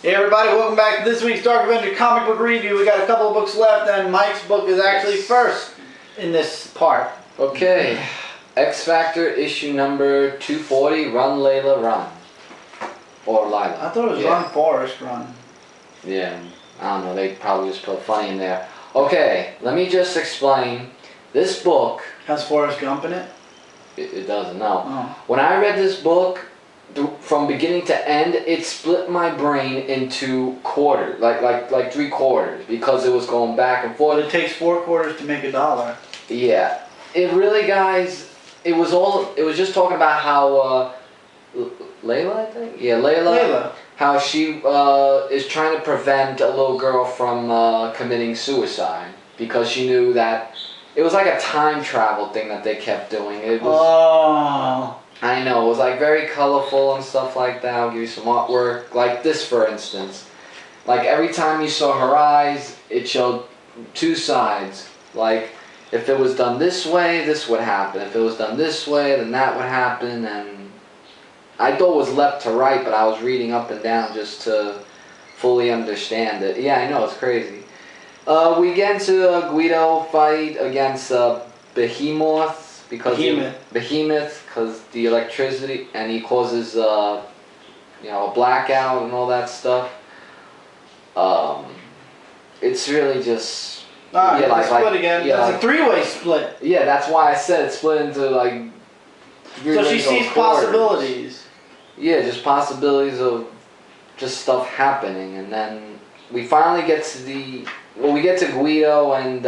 Hey everybody, welcome back to this week's Dark Avenger comic book review. We got a couple of books left and Mike's book is actually first in this part. Okay, X-Factor issue number 240, Run Layla Run. Or Lila. I thought it was Run Forrest Run. Yeah, I don't know, they probably just put funny in there. Okay, let me just explain. This book... Has Forrest Gump in it? It doesn't, no. Oh. When I read this book, from beginning to end, it split my brain into quarters, like 3 quarters, because it was going back and forth. But it takes 4 quarters to make $1. Yeah, it really, guys, it was just talking about how Layla, I think? Yeah, Layla. How she is trying to prevent a little girl from committing suicide because she knew that it was like a time travel thing that they kept doing. It was, oh. I know, it was like very colorful and stuff like that. I'll give you some artwork. Like this, for instance. Like every time you saw her eyes, it showed 2 sides. Like if it was done this way, this would happen. If it was done this way, then that would happen. And I thought it was left to right, but I was reading up and down just to fully understand it. Yeah, I know, it's crazy. We get into a Guido fight against Behemoth because the electricity, and he causes a blackout and all that stuff. It's really just split again. Yeah, it's a 3-way split. Yeah, that's why I said it split into like. So she sees possibilities. Yeah, just possibilities of just stuff happening, and then we finally get to we get to Guido and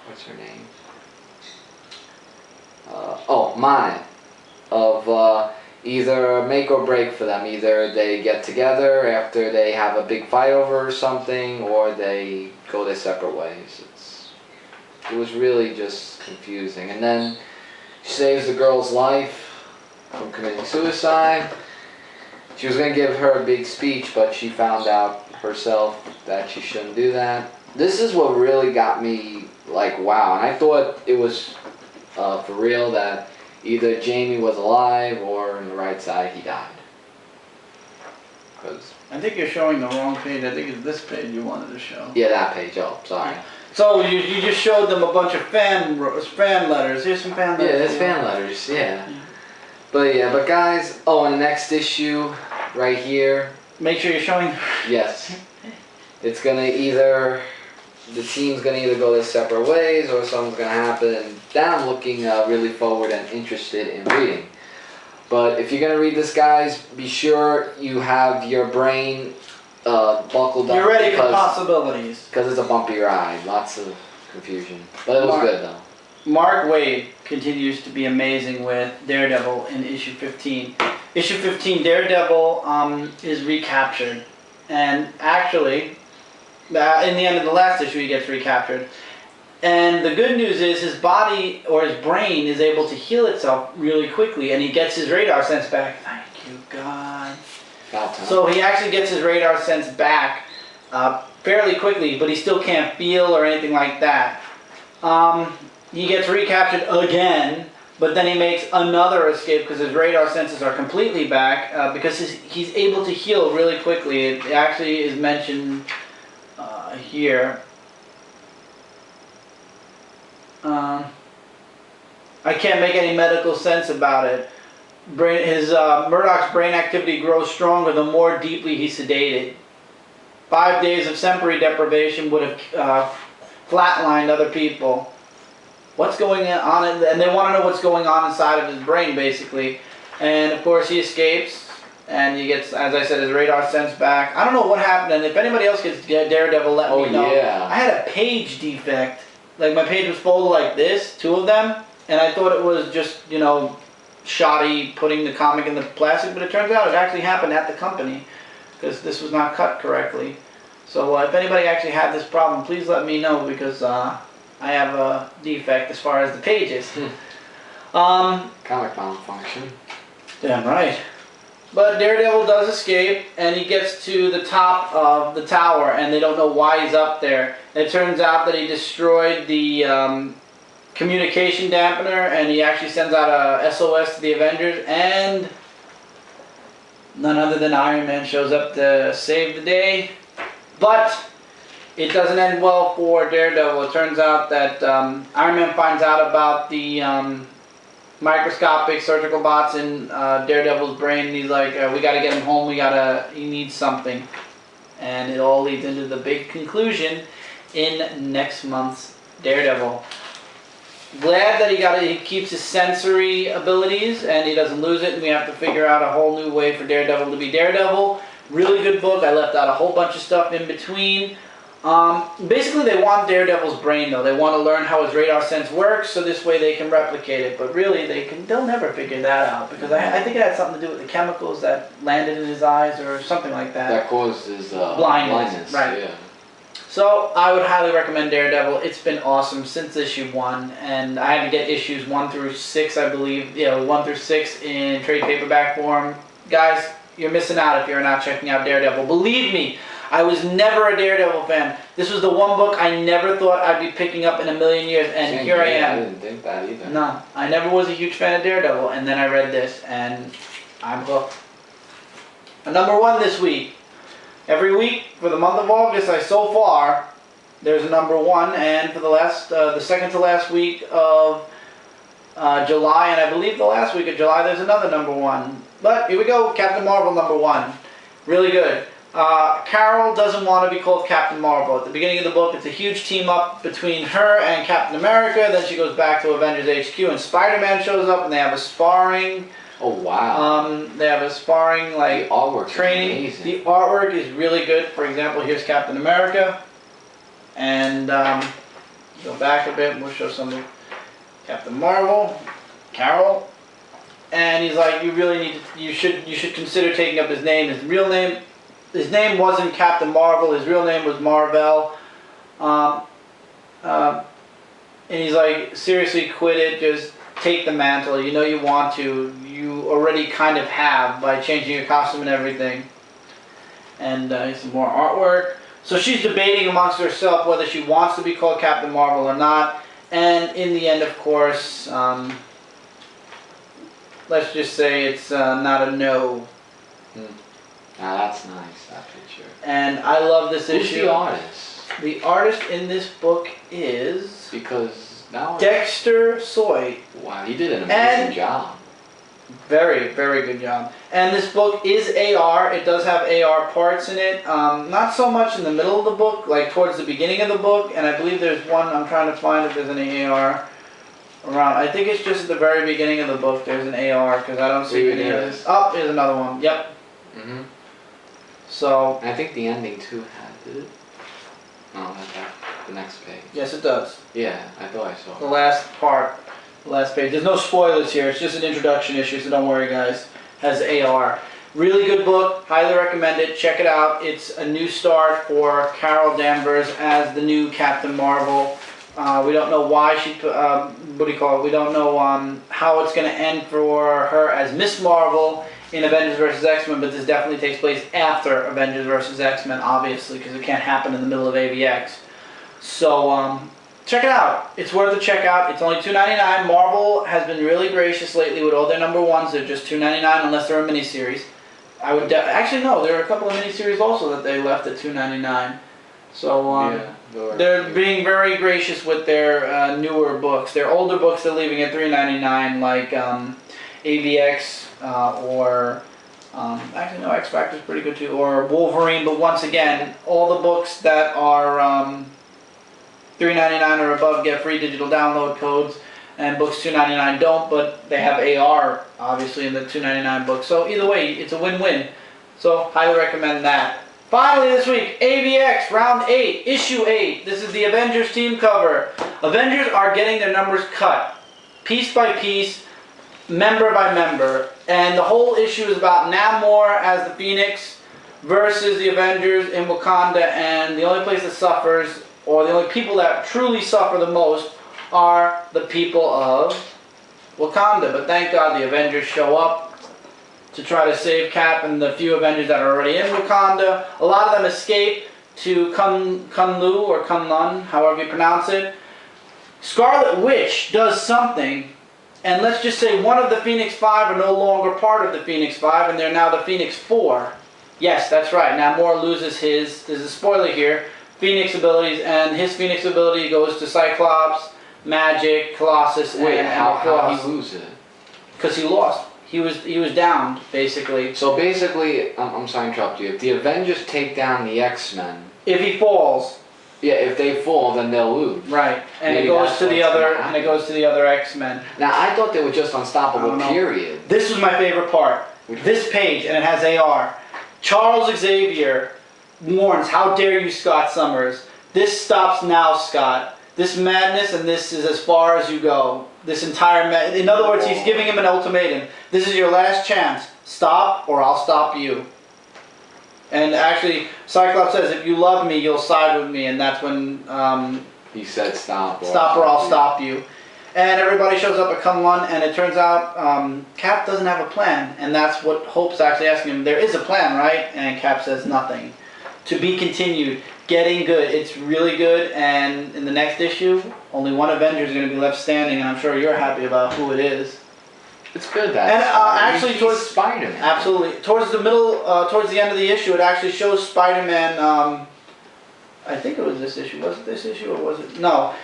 what's her name? Monet, of either make or break for them. Either they get together after they have a big fight over something, or they go their separate ways. It was really just confusing. And then she saves the girl's life from committing suicide. She was going to give her a big speech, but she found out herself that she shouldn't do that. This is what really got me like, wow. And I thought it was for real that either Jamie was alive or on the right side he died. I think you're showing the wrong page. I think it's this page you wanted to show. Yeah, that page. Oh, sorry. So you just showed them a bunch of fan letters. Here's some fan letters. Yeah, there's fan letters. Yeah. But guys, in the next issue, right here. Make sure you're showing. Yes. It's gonna the team's gonna either go their separate ways or something's gonna happen. And that I'm looking really forward and interested in reading. But if you're gonna read this, guys, be sure you have your brain buckled up. You're ready for possibilities. Because it's a bumpy ride. Lots of confusion. But it was good, though. Mark Waid continues to be amazing with Daredevil in issue 15. Issue 15, Daredevil is recaptured. And actually, in the end of the last issue, he gets recaptured. And the good news is his body, or his brain, is able to heal itself really quickly. And he gets his radar sense back. Thank you, God. So he actually gets his radar sense back fairly quickly, but he still can't feel or anything like that. He gets recaptured again, but then he makes another escape because his radar senses are completely back because he's able to heal really quickly. It actually is mentioned here. I can't make any medical sense about it. Murdoch's brain activity grows stronger the more deeply he's sedated. 5 days of sensory deprivation would have flatlined other people. What's going on, and they want to know what's going on inside of his brain, basically. And of course, he escapes, and he gets, as I said, his radar sense back. I don't know what happened, and if anybody else gets Daredevil, let me know. Yeah. I had a page defect. Like, my page was folded like this, 2 of them, and I thought it was just, shoddy putting the comic in the plastic, but it turns out it actually happened at the company, because this was not cut correctly. So if anybody actually had this problem, please let me know, because I have a defect as far as the pages. Comic malfunction. Damn right. But Daredevil does escape, and he gets to the top of the tower, and they don't know why he's up there. It turns out that he destroyed the communication dampener, and he actually sends out a SOS to the Avengers, and None other than Iron Man shows up to save the day. But it doesn't end well for Daredevil. It turns out that Iron Man finds out about the microscopic surgical bots in Daredevil's brain, and he's like, we gotta get him home, he needs something. And it all leads into the big conclusion in next month's Daredevil. Glad that he keeps his sensory abilities and he doesn't lose it, and we have to figure out a whole new way for Daredevil to be Daredevil. Really good book. I left out a whole bunch of stuff in between. Basically, they want Daredevil's brain, though. They want to learn how his radar sense works, so this way they can replicate it. But really, they'll never figure that out, because I think it had something to do with the chemicals that landed in his eyes or something like that. That caused his blindness. Right. Yeah. So I would highly recommend Daredevil. It's been awesome since issue 1, and I had to get issues 1 through 6, I believe. 1 through 6 in trade paperback form. Guys, you're missing out if you're not checking out Daredevil. Believe me, I was never a Daredevil fan. This was the one book I never thought I'd be picking up in a million years, and Same here I here. am. I didn't think that either. No, I never was a huge fan of Daredevil, and then I read this, and I'm hooked. A number 1 this week. Every week for the month of August, so far, there's a number 1, and for the second to last week of July, and I believe the last week of July, there's another number 1. But here we go, Captain Marvel number 1. Really good. Carol doesn't want to be called Captain Marvel. At the beginning of the book, it's a huge team up between her and Captain America. Then she goes back to Avengers HQ, and Spider-Man shows up, and they have a sparring. Oh wow! They have a sparring the artwork training. Is amazing. The artwork is really good. For example, here's Captain America, and go back a bit, and we'll show some of Captain Marvel, Carol, and he's like, you should consider taking up his name. His name wasn't Captain Marvel. His real name was Marvel. And he's like, seriously, quit it. Just take the mantle. You know you want to. You already kind of have by changing your costume and everything. And some more artwork. So she's debating amongst herself whether she wants to be called Captain Marvel or not. And in the end, of course, let's just say it's not a no. Now that's nice, that picture. And I love this issue. Who's the artist? The artist in this book is... Because now... Dexter Soy. Wow, he did an amazing job. Very, very good job. And this book is AR. It does have AR parts in it. Not so much in the middle of the book, like towards the beginning of the book. And I believe there's one, I'm trying to find if there's any AR around. I think it's just at the very beginning of the book there's an AR, because I don't see any of this. Oh, here's another one. Yep. Mm-hmm. So... I think the ending too had it. No, that's the next page. Yes, it does. Yeah, I thought I saw it. The last part. The last page. There's no spoilers here. It's just an introduction issue, so don't worry, guys. Has AR. Really good book. Highly recommend it. Check it out. It's a new start for Carol Danvers as the new Captain Marvel. We don't know why she... what do you call it? We don't know how it's going to end for her as Miss Marvel in Avengers Versus X-Men, but this definitely takes place after Avengers Versus X-Men, obviously, because it can't happen in the middle of AVX. So, check it out. It's worth a check out. It's only $2.99. Marvel has been really gracious lately with all their number 1s. They're just $2.99 unless they're a miniseries. I would actually no, there are a couple of miniseries also that they left at $2.99. So yeah, they're being very gracious with their newer books. Their older books they're leaving at $3.99, like AVX or actually no, XFactor is pretty good too, or Wolverine. But once again, all the books that are $3.99 or above get free digital download codes, and books $2.99 don't, but they have AR obviously in the $2.99 book. So either way, it's a win-win. So highly recommend that. Finally this week, AVX Round 8, Issue 8. This is the Avengers team cover. Avengers are getting their numbers cut, piece by piece, member by member, and the whole issue is about Namor as the Phoenix versus the Avengers in Wakanda, and the only place that suffers, or the only people that truly suffer the most, are the people of Wakanda. But thank God the Avengers show up to try to save Cap and the few Avengers that are already in Wakanda. A lot of them escape to Kunlu or Kunlun, however you pronounce it. Scarlet Witch does something and let's just say one of the Phoenix Five are no longer part of the Phoenix Five, and they're now the Phoenix Four. Yes, that's right. Namor loses his, there's a spoiler here, Phoenix abilities, and his Phoenix ability goes to Cyclops, Magic, Colossus, Wait, and how he lose it? Because he lost. He was downed, basically. So basically, I'm sorry to interrupt you. If the Avengers take down the X-Men, If he falls, yeah, if they fall, then they'll lose. right, and Maybe it goes that's to the what's other, gonna and it goes to the other X-Men. Now, I thought they were just I unstoppable, don't know. period. This was my favorite part. This page, and it has AR. Charles Xavier warns, "How dare you, Scott Summers? This stops now, Scott. This madness, and this is as far as you go. This entire in other words, he's giving him an ultimatum. This is your last chance. Stop, or I'll stop you." And actually, Cyclops says, "If you love me, you'll side with me," and that's when He said stop. stop or I'll stop you. And everybody shows up at Come One, and it turns out Cap doesn't have a plan, and that's what Hope's actually asking him. There is a plan, right? And Cap says nothing. To be continued. Getting good. It's really good, and in the next issue, only one Avenger is going to be left standing, and I'm sure you're happy about who it is. It's good that. And actually, towards Spider-Man. absolutely towards the middle, towards the end of the issue, it actually shows Spider-Man. I think it was this issue. Was it this issue or was it? No.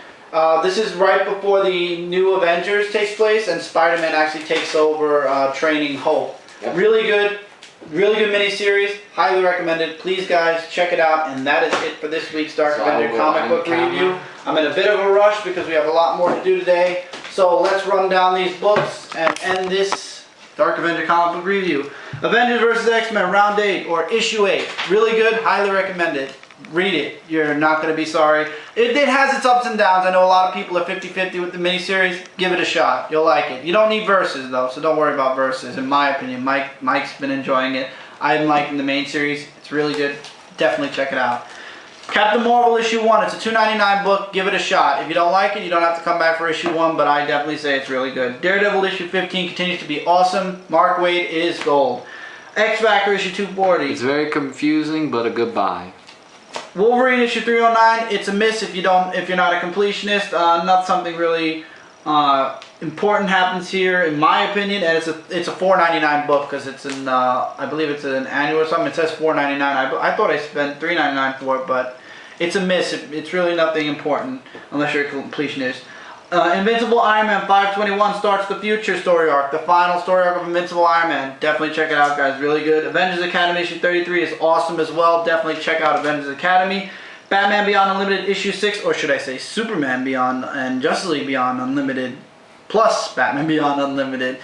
This is right before the new Avengers takes place, and Spider-Man actually takes over training Hope. Yep. Really good miniseries. Highly recommended. Please, guys, check it out. And that is it for this week's Dark Avenger comic book review. I'm in a bit of a rush because we have a lot more to do today. So let's run down these books and end this Dark Avenger comic book review. Avengers Versus X-Men Round 8 or Issue 8. Really good. Highly recommended. Read it. You're not going to be sorry. It has its ups and downs. I know a lot of people are 50-50 with the miniseries. Give it a shot. You'll like it. You don't need verses, though, so don't worry about verses, in my opinion. Mike's been enjoying it. I'm liking the main series. It's really good. Definitely check it out. Captain Marvel Issue 1. It's a $2.99 book. Give it a shot. If you don't like it, you don't have to come back for Issue 1, but I definitely say it's really good. Daredevil Issue 15 continues to be awesome. Mark Waid is gold. XFactor Issue 240. It's very confusing, but a good buy. Wolverine Issue 309. It's a miss if you're not a completionist. Not something really important happens here, in my opinion, and it's a $4.99 book because it's an I believe it's an annual or something. It says $4.99. I thought I spent $3.99 for it, but it's a miss. It's really nothing important unless you're a completionist. Invincible Iron Man 521 starts the future story arc, the final story arc of Invincible Iron Man. Definitely check it out, guys. Really good. Avengers Academy issue 33 is awesome as well. Definitely check out Avengers Academy. Batman Beyond Unlimited issue 6, or should I say Superman Beyond and Justice League Beyond Unlimited plus Batman Beyond Unlimited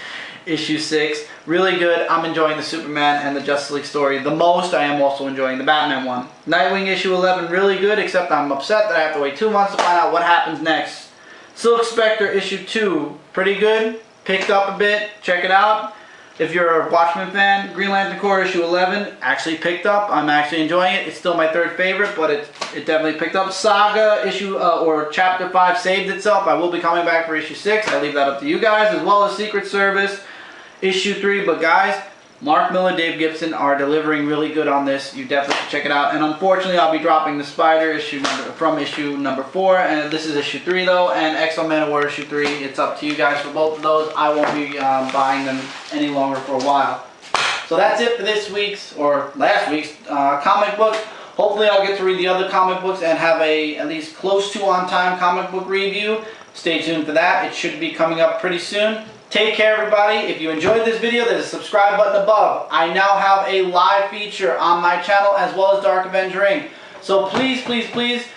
issue 6. Really good. I'm enjoying the Superman and the Justice League story the most. I am also enjoying the Batman one. Nightwing issue 11, really good, except I'm upset that I have to wait 2 months to find out what happens next. Silk Spectre issue 2, pretty good, picked up a bit, check it out. If you're a Watchmen fan, Green Lantern Corps issue 11, actually picked up. I'm actually enjoying it. It's still my third favorite, but it definitely picked up. Saga issue, or chapter 5 saved itself. I will be coming back for issue 6. I leave that up to you guys, as well as Secret Service issue 3. But guys, Mark Miller, Dave Gibson are delivering really good on this. You definitely should check it out. And unfortunately, I'll be dropping the Spider from issue number 4. And this is issue 3 though. And X-Men Man of War issue 3. It's up to you guys for both of those. I won't be buying them any longer for a while. So that's it for this week's, or last week's, comic book. Hopefully I'll get to read the other comic books and have a at least close to on time comic book review. Stay tuned for that. It should be coming up pretty soon. Take care, everybody. If you enjoyed this video, there's a subscribe button above. I now have a live feature on my channel as well as Dark Avenger Inc. So please, please, please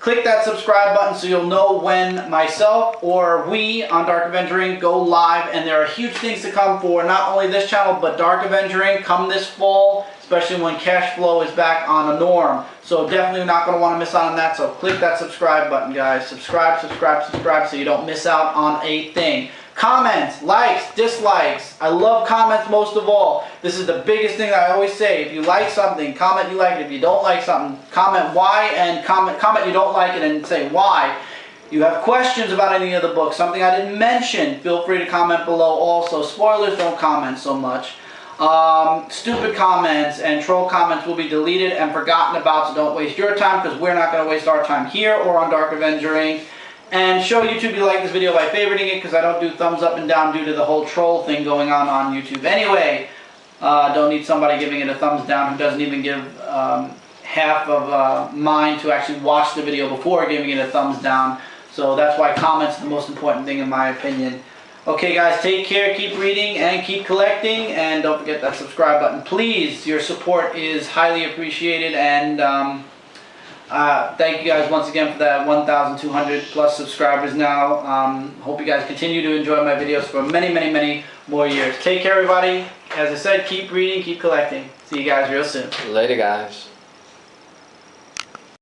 click that subscribe button so you'll know when myself or we on Dark Avenger Inc. go live. And there are huge things to come for not only this channel, but Dark Avenger Inc. come this fall, especially when cash flow is back on a norm. So definitely not going to want to miss out on that. So click that subscribe button, guys. Subscribe, subscribe, subscribe so you don't miss out on a thing. Comments, likes, dislikes. I love comments most of all. This is the biggest thing I always say. If you like something, comment you like it. If you don't like something, comment why, and comment you don't like it and say why. You have questions about any of the books, something I didn't mention, feel free to comment below also. Spoilers, don't comment so much. Stupid comments and troll comments will be deleted and forgotten about, so don't waste your time because we're not going to waste our time here or on Dark Avenger Inc. And show YouTube you like this video by favoriting it, because I don't do thumbs up and down due to the whole troll thing going on YouTube anyway. Don't need somebody giving it a thumbs down who doesn't even give half of mine to actually watch the video before giving it a thumbs down. So that's why comments are the most important thing in my opinion. Okay guys, take care, keep reading and keep collecting, and don't forget that subscribe button. Please, your support is highly appreciated, and thank you guys once again for that 1,200 plus subscribers now. Hope you guys continue to enjoy my videos for many more years. Take care everybody. As I said, keep reading, keep collecting. See you guys real soon. Later guys.